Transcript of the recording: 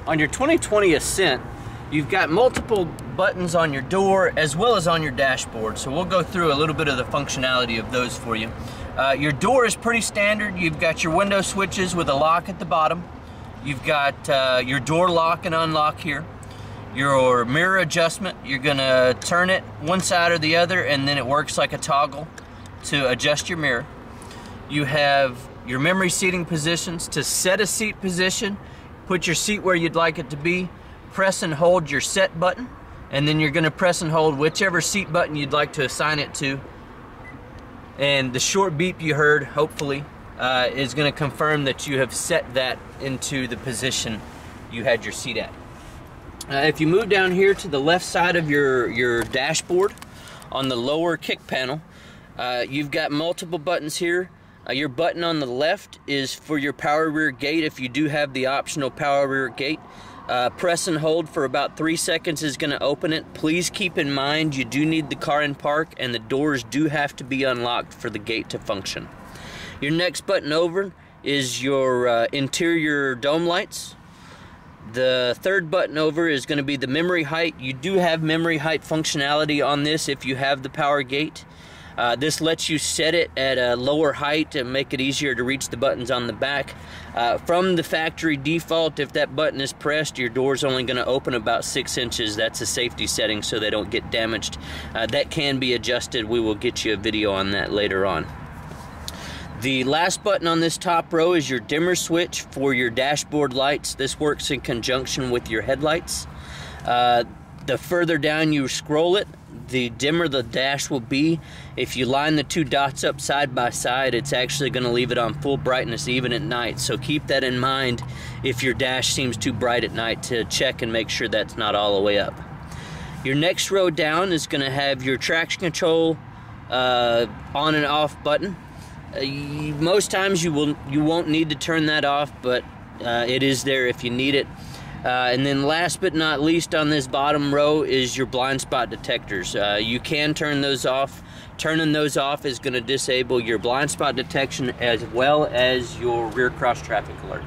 On your 2020 Ascent, you've got multiple buttons on your door as well as on your dashboard. So we'll go through a little bit of the functionality of those for you. Your door is pretty standard. You've got your window switches with a lock at the bottom. You've got your door lock and unlock here. Your mirror adjustment, you're gonna turn it one side or the other and then it works like a toggle to adjust your mirror. You have your memory seating positions. To set a seat position, put your seat where you'd like it to be, press and hold your set button, and then you're gonna press and hold whichever seat button you'd like to assign it to. And the short beep you heard, hopefully, is gonna confirm that you have set that into the position you had your seat at. If you move down here to the left side of your dashboard, on the lower kick panel, you've got multiple buttons here. Your button on the left is for your power rear gate if you do have the optional power rear gate. Press and hold for about 3 seconds is going to open it. Please keep in mind you do need the car in park and the doors do have to be unlocked for the gate to function. Your next button over is your interior dome lights. The third button over is going to be the memory height. You do have memory height functionality on this if you have the power gate. This lets you set it at a lower height and make it easier to reach the buttons on the back. From the factory default, if that button is pressed, your door's only going to open about 6 inches. That's a safety setting so they don't get damaged. That can be adjusted. We will get you a video on that later on. The last button on this top row is your dimmer switch for your dashboard lights. This works in conjunction with your headlights. The further down you scroll it, the dimmer the dash will be. If you line the two dots up side by side, it's actually going to leave it on full brightness even at night. So keep that in mind if your dash seems too bright at night, to check and make sure that's not all the way up. Your next row down is going to have your traction control on and off button. Most times you won't need to turn that off, but it is there if you need it. And then last but not least on this bottom row is your blind spot detectors. You can turn those off. Turning those off is going to disable your blind spot detection as well as your rear cross traffic alert.